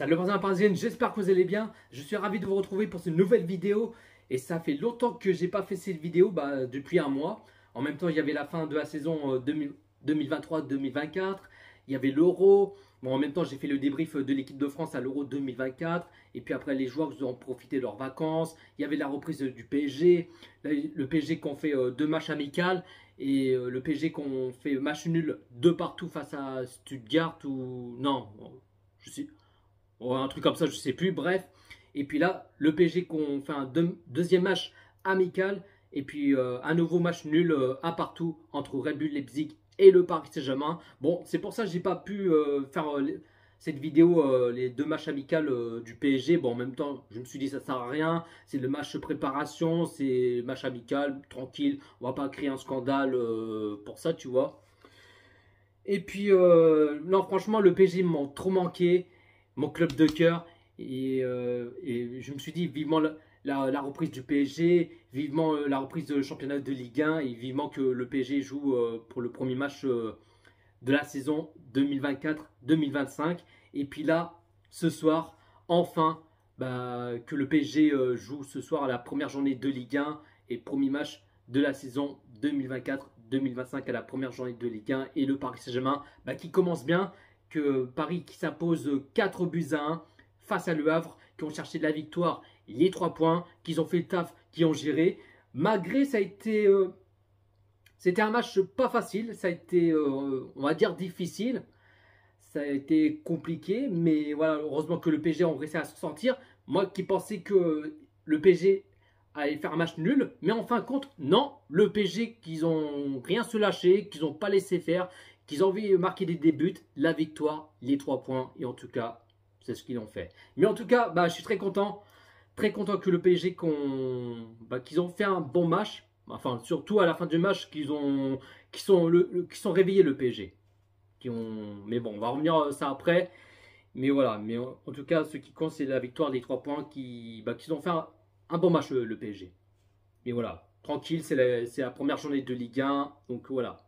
Salut les parisienne, j'espère que vous allez bien. Je suis ravi de vous retrouver pour cette nouvelle vidéo. Et ça fait longtemps que j'ai pas fait cette vidéo, depuis un mois. En même temps, il y avait la fin de la saison 2023-2024. Il y avait l'Euro. Bon, en même temps, j'ai fait le débrief de l'équipe de France à l'Euro 2024. Et puis après, les joueurs ont profité de leurs vacances. Il y avait la reprise du PSG. Là, le PSG qu'on fait deux matchs amicaux. Et le PSG qu'on fait match nul de partout face à Stuttgart ou... Non, je sais... un truc comme ça, je sais plus, bref. Et puis là, le PSG qu'on fait un deuxième match amical. Et puis un nouveau match nul un partout entre Red Bull Leipzig et le Paris Saint-Germain. Bon, c'est pour ça que j'ai pas pu faire cette vidéo, les deux matchs amicaux du PSG. Bon, en même temps, je me suis dit ça sert à rien. C'est le match préparation, c'est le match amical, tranquille. On va pas créer un scandale pour ça, tu vois. Et puis, non, franchement, le PSG m'a trop manqué, mon club de cœur. Et je me suis dit, vivement la reprise du PSG, vivement la reprise du championnat de Ligue 1 et vivement que le PSG joue pour le premier match de la saison 2024-2025. Et puis là, ce soir, enfin, que le PSG joue ce soir à la première journée de Ligue 1 et premier match de la saison 2024-2025 à la première journée de Ligue 1 et le Paris Saint-Germain qui commence bien, que Paris qui s'impose 4 buts à 1 face à Le Havre, qui ont cherché de la victoire, les 3 points, qu'ils ont fait le taf, qui ont géré. Malgré, ça a été... c'était un match pas facile, ça a été, on va dire, difficile. Ça a été compliqué, mais voilà, heureusement que le PSG a réussi à s'en sortir. Moi qui pensais que le PSG allait faire un match nul, mais en fin de compte, non. Le PSG, qu'ils ont rien se lâcher, qu'ils n'ont pas laissé faire, qu'ils ont envie de marquer des buts, la victoire, les 3 points, et en tout cas, c'est ce qu'ils ont fait. Mais en tout cas, je suis très content que le PSG, qu'ils ont fait un bon match. Enfin, surtout à la fin du match, qu'ils sont réveillés, le PSG. Mais bon, on va revenir à ça après. Mais voilà, mais en tout cas, ce qui compte, c'est la victoire des 3 points qu'ils ont fait un bon match, le PSG. Mais voilà, tranquille, c'est la première journée de Ligue 1. Donc voilà.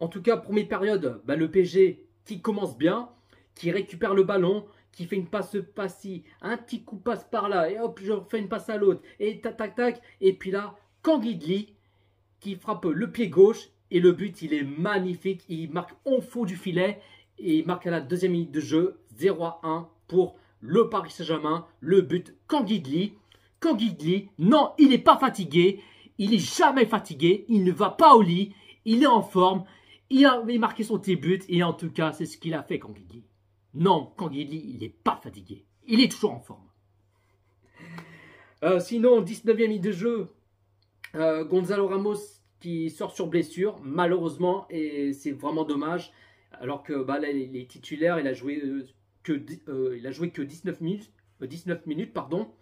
En tout cas, première période, le PSG qui commence bien, qui récupère le ballon, qui fait une passe par-ci, un petit coup passe par là, et hop, je refais une passe à l'autre, et tac, tac, tac. Et puis là, Kangidli qui frappe le pied gauche, et le but, il est magnifique. Il marque en fond du filet, et il marque à la deuxième minute de jeu, 0-1 pour le Paris Saint-Germain. Le but, Kangidli. Kangidli, non, il n'est pas fatigué, il n'est jamais fatigué, il ne va pas au lit, il est en forme, il a marqué son petit but, et en tout cas, c'est ce qu'il a fait, Kangidli. Non, Kangidli, il n'est pas fatigué. Il est toujours en forme. Sinon, 19e minute de jeu, Gonzalo Ramos qui sort sur blessure, malheureusement, et c'est vraiment dommage. Alors que là, il est titulaire, il a joué que 19 minutes, pardon.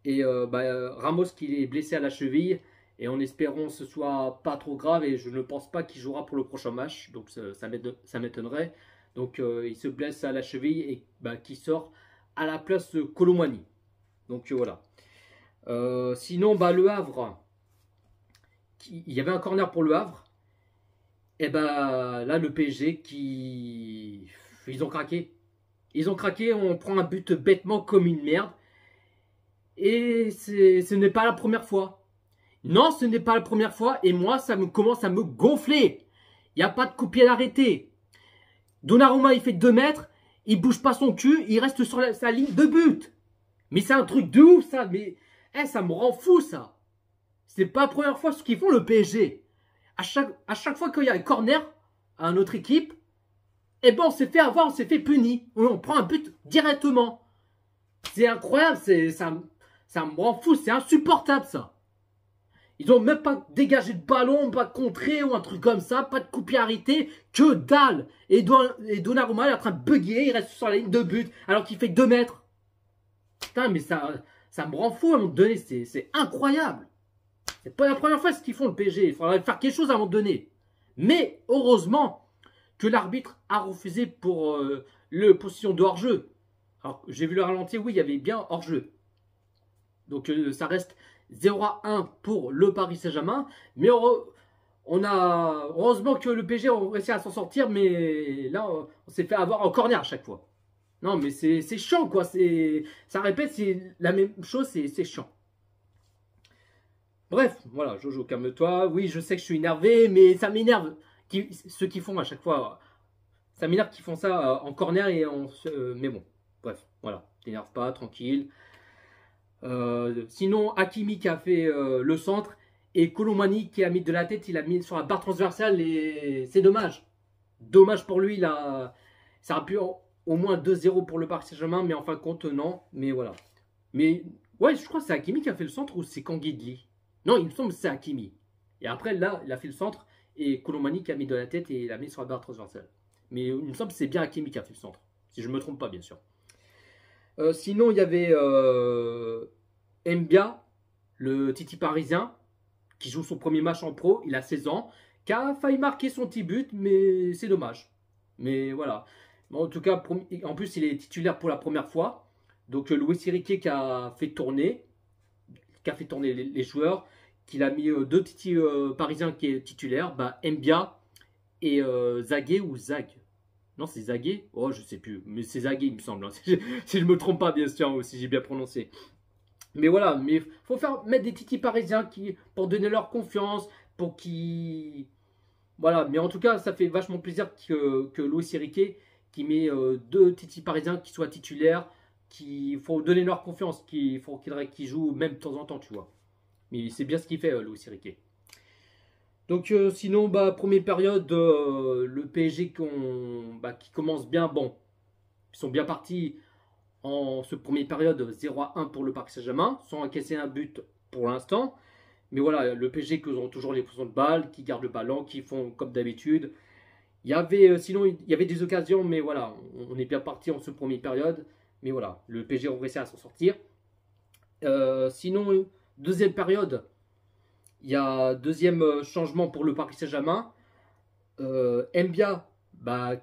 Et Ramos qui est blessé à la cheville, et en espérant que ce soit pas trop grave, et je ne pense pas qu'il jouera pour le prochain match, donc ça m'étonnerait. Donc il se blesse à la cheville et qui sort à la place de Colomani. Donc voilà. Sinon, le Havre, il y avait un corner pour le Havre. Et là, le PSG ils ont craqué. Ils ont craqué, on prend un but bêtement comme une merde. Et ce n'est pas la première fois. Non, ce n'est pas la première fois. Et moi, ça commence à me gonfler. Il n'y a pas de coup de pied arrêté. Donnarumma, il fait 2 mètres, il bouge pas son cul, il reste sur sa ligne de but. Mais c'est un truc de ouf, ça. Mais ça me rend fou, ça. C'est pas la première fois ce qu'ils font, le PSG. À chaque fois qu'il y a un corner à notre équipe, on s'est fait avoir, on s'est fait punir. On prend un but directement. C'est incroyable, ça me rend fou, c'est insupportable, ça. Ils n'ont même pas dégagé de ballon, pas contré ou un truc comme ça, pas de coup de pied arrêté, que dalle. Et Donnarumma, il est en train de bugger, il reste sur la ligne de but, alors qu'il fait 2 mètres. Putain, mais ça me rend fou à un moment donné, c'est incroyable. C'est pas la première fois ce qu'ils font, le PSG, il faudrait faire quelque chose à un moment donné. Mais, heureusement, que l'arbitre a refusé pour le position de hors-jeu. Alors, j'ai vu le ralenti, oui, il y avait bien hors-jeu. Donc, ça reste 0-1 pour le Paris Saint-Germain. Mais heureusement que le PSG a réussi à s'en sortir. Mais là, on s'est fait avoir en corner à chaque fois. Non, mais c'est chiant, quoi. Ça répète, c'est la même chose, c'est chiant. Bref, voilà, Jojo, calme-toi. Oui, je sais que je suis énervé, mais ça m'énerve. Ceux qui font à chaque fois, ça m'énerve qu'ils font ça en corner et mais bon, bref, voilà. T'énerve pas, tranquille. Sinon, Hakimi qui a fait le centre et Colomani qui a mis de la tête, il a mis sur la barre transversale et c'est dommage. Dommage pour lui, ça aurait pu au moins 2-0 pour le Paris Saint-Germain, mais en fin de compte, non. Mais voilà. Mais ouais, je crois que c'est Hakimi qui a fait le centre ou c'est Kanguidli. Non, il me semble que c'est Hakimi. Et après, là, il a fait le centre et Colomani qui a mis de la tête et il a mis sur la barre transversale. Mais il me semble que c'est bien Hakimi qui a fait le centre. Si je ne me trompe pas, bien sûr. Sinon, il y avait Mbia, le Titi parisien, qui joue son premier match en pro. Il a 16 ans, qui a failli marquer son petit but, mais c'est dommage. Mais voilà. En tout cas, en plus, il est titulaire pour la première fois. Donc, Luis Enrique qui a fait tourner, les joueurs, qu'il a mis deux Titi parisiens qui est titulaire, bah, Mbia et Zagué ou Zag. Non, c'est Zagué. Oh, je sais plus. Mais c'est Zagué, il me semble. Hein. Si je me trompe pas, bien sûr, si j'ai bien prononcé. Mais voilà, mais faut mettre des titis parisiens pour donner leur confiance, pour qu'ils... Voilà, mais en tout cas, ça fait vachement plaisir que Luis Enrique qui met deux titis parisiens qui soient titulaires, qu'il faut donner leur confiance, qu'il faut qu'ils jouent même de temps en temps, tu vois. Mais c'est bien ce qu'il fait, Luis Enrique. Donc sinon, première période, le PSG qui commence bien, bon, ils sont bien partis en ce première période 0-1 pour le Paris Saint-Germain, sans encaisser un but pour l'instant. Mais voilà, le PSG qui ont toujours les positions de balle, qui gardent le ballon, qui font comme d'habitude. Sinon, il y avait des occasions, mais voilà, on est bien parti en ce première période. Mais voilà, le PSG a réussi à s'en sortir. Sinon, deuxième période, il y a deuxième changement pour le Paris Saint-Germain. Mbia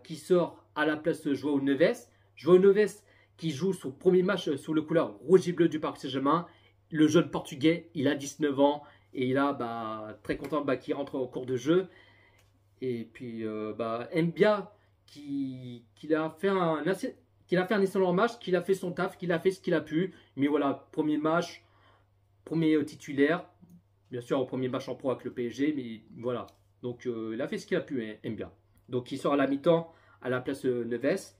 qui sort à la place de João Neves. João Neves qui joue son premier match sous le couleur rouge et bleu du Paris Saint-Germain. Le jeune portugais, il a 19 ans et il a très content qu'il rentre en cours de jeu. Et puis Mbia qui a fait un excellent match, qu'il a fait son taf, qu'il a fait ce qu'il a pu. Mais voilà, premier match, premier titulaire. Bien sûr, au premier match en pro avec le PSG, mais voilà. Donc, il a fait ce qu'il a pu, Mbia. Donc, il sort à la mi-temps à la place de Neves.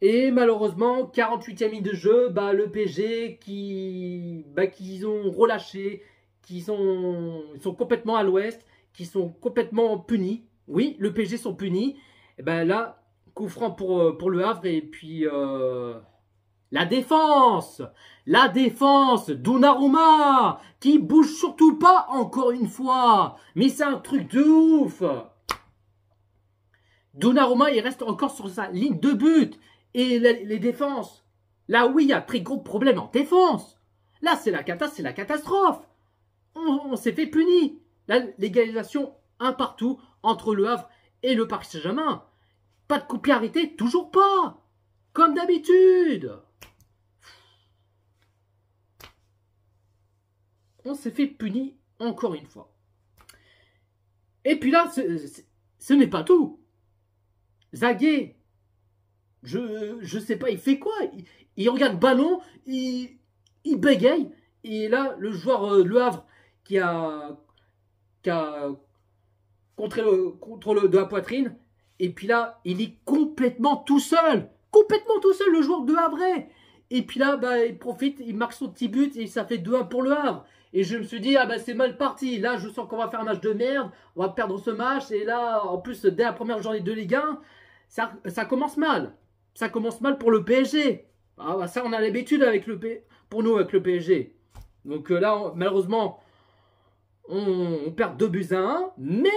Et malheureusement, 48e minute de jeu, le PSG qu'ils ont relâché, ils sont complètement à l'ouest, qui sont complètement punis. Oui, le PSG sont punis. Et là, coup franc pour le Havre. Et puis, la défense, Donnarumma, qui bouge surtout pas encore une fois. Mais c'est un truc de ouf. Donnarumma, il reste encore sur sa ligne de but. Et les défenses, là oui, il y a très gros problème en défense. Là, c'est la catastrophe. On s'est fait punir. L'égalisation un partout entre le Havre et le Paris Saint-Germain. Pas de coup de pied arrêté, toujours pas. Comme d'habitude. On s'est fait punir encore une fois. Et puis là, ce n'est pas tout. Zagué, je sais pas, il fait quoi? Il regarde le ballon, il bégaye. Et là, le joueur Le Havre qui a contrôle de la poitrine. Et puis là, il est complètement tout seul. Complètement tout seul, le joueur de Havre. Et puis là, il profite, il marque son petit but et ça fait 2-1 pour le Havre. Et je me suis dit, c'est mal parti. Là, je sens qu'on va faire un match de merde. On va perdre ce match. Et là, en plus, dès la première journée de Ligue 1, ça commence mal. Ça commence mal pour le PSG. Ça, on a l'habitude pour nous avec le PSG. Donc là, malheureusement, on perd 2-1. Mais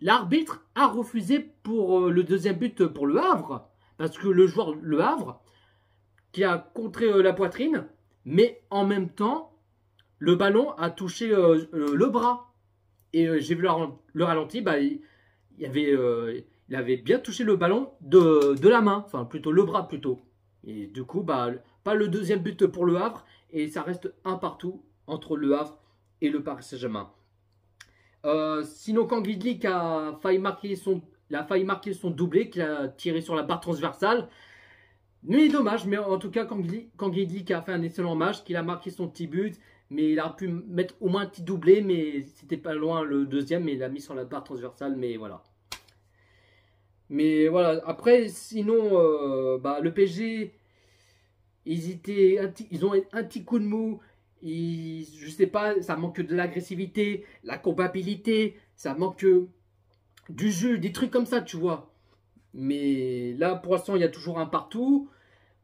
l'arbitre a refusé pour le deuxième but pour le Havre. Parce que le joueur Le Havre, qui a contré la poitrine, mais en même temps, le ballon a touché le bras. Et j'ai vu le ralenti, il avait bien touché le ballon de la main, enfin plutôt le bras plutôt. Et du coup, pas le deuxième but pour le Havre, et ça reste un partout entre le Havre et le Paris Saint-Germain. Sinon, Kanguidli qui a failli marquer son doublé, qui a tiré sur la barre transversale. Mais dommage, mais en tout cas, Kangidi qui a fait un excellent match, qu'il a marqué son petit but, mais il a pu mettre au moins un petit doublé, mais c'était pas loin le deuxième, mais il a mis sur la barre transversale, mais voilà. Mais voilà, après, sinon, le PSG, ils ont un petit coup de mou. Je sais pas, ça manque de l'agressivité, la compatibilité, ça manque du jeu, des trucs comme ça, tu vois. Mais là, pour l'instant, il y a toujours un partout.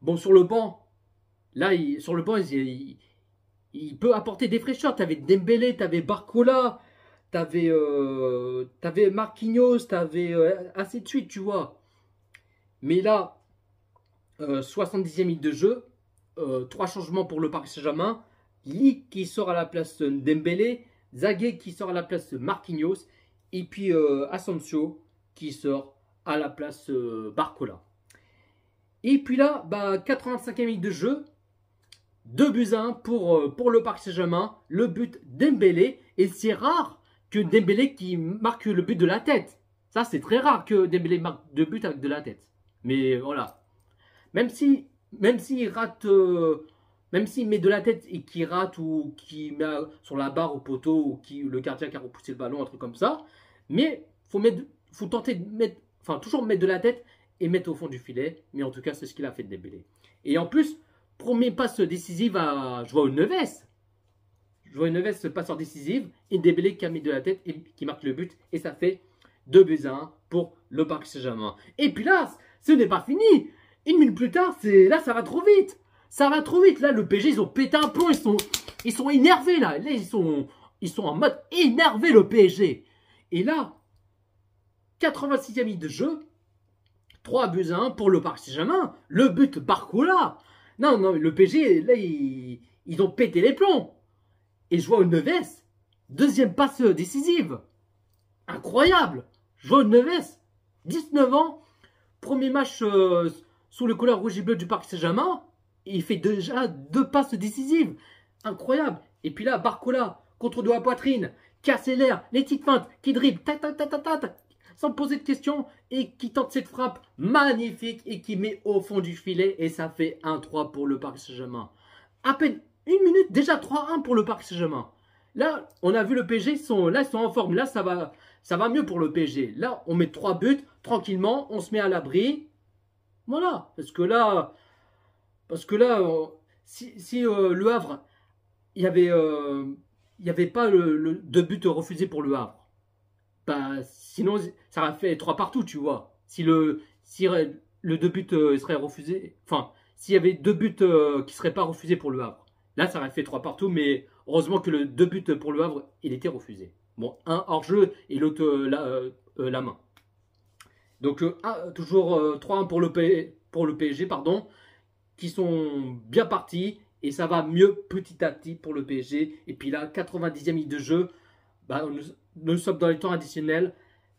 Bon, sur le banc, là, sur le banc, il peut apporter des fraîcheurs. T'avais Dembélé, t'avais Barcola, t'avais Marquinhos, t'avais ainsi de suite, tu vois. Mais là, 70e minute de jeu, trois changements pour le Paris Saint-Germain. Lee qui sort à la place de Dembélé, Zagué qui sort à la place de Marquinhos, et puis Asensio qui sort à la place Barcola. Et puis là, 85e minute de jeu, 2 buts à 1 pour le Paris Saint-Germain, le but Dembélé, et c'est rare que Dembélé qui marque le but de la tête. Ça, c'est très rare que Dembélé marque 2 buts avec de la tête. Mais voilà. Même s'il rate, même s'il met de la tête et qu'il rate ou qu'il met sur la barre au poteau ou le gardien qui a repoussé le ballon, un truc comme ça. Mais faut tenter de mettre, enfin toujours mettre de la tête et mettre au fond du filet. Mais en tout cas, c'est ce qu'il a fait de Dembélé. Et en plus, premier passe décisive à João Neves. João Neves, passeur décisive, et Dembélé qui a mis de la tête et qui marque le but. Et ça fait 2 buts à 1 pour le Paris Saint-Germain. Et puis là, ce n'est pas fini. Une minute plus tard, là, ça va trop vite. Ça va trop vite. Là, le PSG, ils ont pété un plomb. Ils sont énervés, là. Là, ils sont en mode énervé, le PSG. Et là, 86e minute de jeu, 3 buts à 1 pour le Paris Saint-Germain. Le but Barcola. Non, le PSG, là, ils ont pété les plombs. Et João Neves, deuxième passe décisive. Incroyable. João Neves, 19 ans, premier match sous le couleur rouge et bleu du Paris Saint-Germain. Il fait déjà 2 passes décisives. Incroyable. Et puis là, Barcola, contre de la poitrine, qui accélère, les petites feintes, qui dribble, sans poser de questions, et qui tente cette frappe magnifique et qui met au fond du filet. Et ça fait 1-3 pour le Paris Saint-Germain. À peine une minute, déjà 3-1 pour le Paris Saint-Germain. Là, on a vu le PSG, ils sont en forme. Là, ça va mieux pour le PSG. Là, on met 3 buts, tranquillement, on se met à l'abri. Voilà. Parce que là, si Le Havre, il n'y avait pas le 2 buts refusés pour Le Havre. Sinon, ça aurait fait 3 partout, tu vois. Si le 2 buts serait refusé, enfin, s'il y avait 2 buts qui ne seraient pas refusés pour Le Havre. Là, ça aurait fait 3 partout, mais heureusement que le 2 buts pour Le Havre, il était refusé. Bon, un hors-jeu et l'autre la main. Donc, toujours 3-1 pour le PSG, pardon, qui sont bien partis. Et ça va mieux petit à petit pour le PSG. Et puis là, 90e minute de jeu, nous sommes dans les temps additionnels.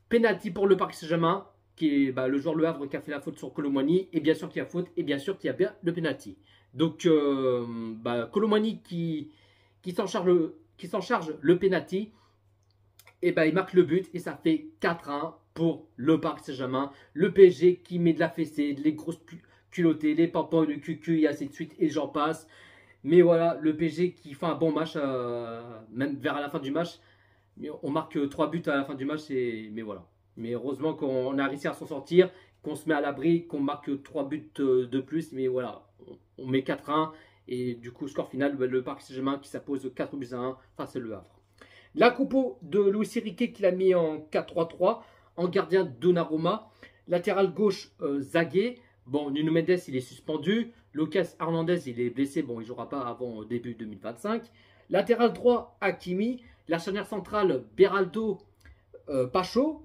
Penalty pour le Paris Saint-Germain, qui est le joueur Le Havre qui a fait la faute sur Kolo Muani. Et bien sûr qu'il y a faute, et bien sûr qu'il y a bien le penalty. Donc, Kolo Muani qui s'en charge le penalty. Et il marque le but et ça fait 4-1 pour le Paris Saint-Germain. Le PSG qui met de la fessée, les grosses culottées, les pampons de cucu et ainsi de suite et j'en passe. Mais voilà, le PSG qui fait un bon match, même vers la fin du match. On marque 3 buts à la fin du match, mais voilà. Mais heureusement qu'on a réussi à s'en sortir, qu'on se met à l'abri, qu'on marque 3 buts de plus. Mais voilà, on met 4-1 et du coup, score final, le Paris Saint-Germain qui s'impose 4 buts à 1 face à Le Havre. La compo de Luis Enrique qu'il a mis en 4-3-3, en gardien Donnarumma, latéral gauche Zagué. Bon, Nuno Mendes il est suspendu, Lucas Hernandez il est blessé, bon il ne jouera pas avant début 2025. Latéral droit Hakimi, la charnière centrale Beraldo Pacho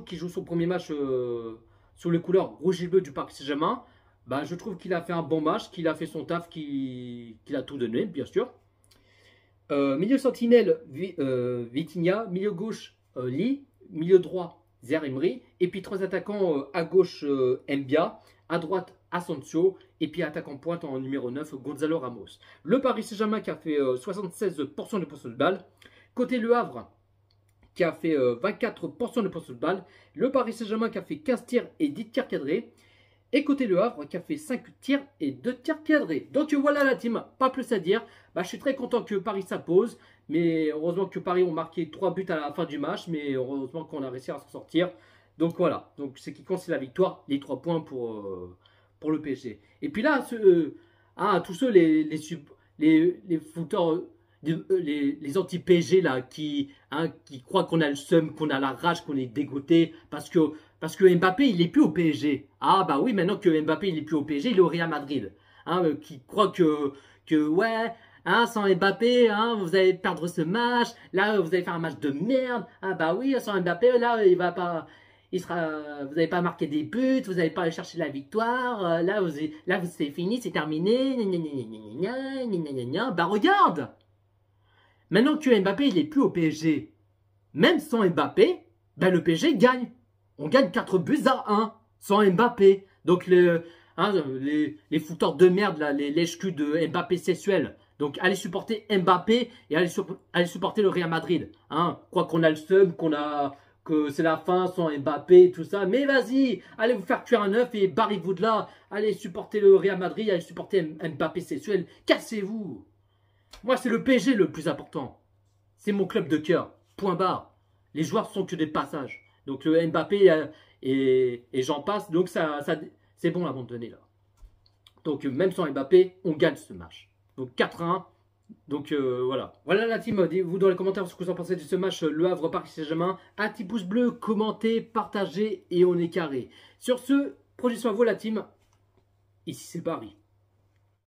qui joue son premier match sous les couleurs rouge et bleu du Paris Saint-Germain. Je trouve qu'il a fait un bon match, qu'il a fait son taf, qu'il a tout donné bien sûr. Milieu sentinelle, Vitinha. Milieu gauche, Lee. Milieu droit, Zaïre-Emery. Et puis 3 attaquants à gauche, Mbia. À droite, Asensio. Et puis attaquant pointe en numéro 9, Gonzalo Ramos. Le Paris Saint-Germain qui a fait 76% de possession de balle. Côté Le Havre, qui a fait 24% de possession de balle. Le Paris Saint-Germain qui a fait 15 tirs et 10 tirs cadrés. Et côté Le Havre qui a fait 5 tirs et 2 tirs cadrés. Donc voilà la team, pas plus à dire. Bah, je suis très content que Paris s'impose. Mais heureusement que Paris ont marqué 3 buts à la fin du match. Mais heureusement qu'on a réussi à s'en sortir. Donc voilà, donc ce qui compte c'est la victoire, les 3 points pour le PSG. Et puis là, tous ceux, les footeurs, les anti-PSG là, qui croient qu'on a le seum, qu'on a la rage, qu'on est dégoûté parce que Mbappé il est plus au PSG. Ah bah oui, maintenant que Mbappé il est plus au PSG, il est au Real Madrid. Qui croient que ouais, sans Mbappé, vous allez perdre ce match. Là, vous allez faire un match de merde. Ah bah oui, sans Mbappé, là, il va pas. Vous n'avez pas marqué des buts, vous n'allez pas aller chercher la victoire, là, c'est fini, c'est terminé, bah regarde! Maintenant que Mbappé il est plus au PSG, même sans Mbappé, ben le PSG gagne. On gagne 4 buts à 1 sans Mbappé. Donc les fouteurs de merde, là, les lèche-culs de Mbappé sexuel. Donc allez supporter Mbappé et allez supporter le Real Madrid. Quoi qu'on a le seum, que c'est la fin sans Mbappé et tout ça. Mais vas-y, allez vous faire cuire un œuf et barrez-vous de là. Allez supporter le Real Madrid, allez supporter Mbappé sexuel. Cassez-vous. Moi, c'est le PSG le plus important. C'est mon club de cœur. Point barre. Les joueurs sont que des passages. Donc le Mbappé et j'en passe. Donc c'est bon à abandonner là. Donc même sans Mbappé, on gagne ce match. Donc 4-1. Donc voilà. Voilà la team, dites-vous dans les commentaires ce que vous en pensez de ce match Le Havre Paris Saint-Germain. Un petit pouce bleu, commentez, partagez et on est carré. Sur ce, prenez soin de vous la team. Ici c'est Paris.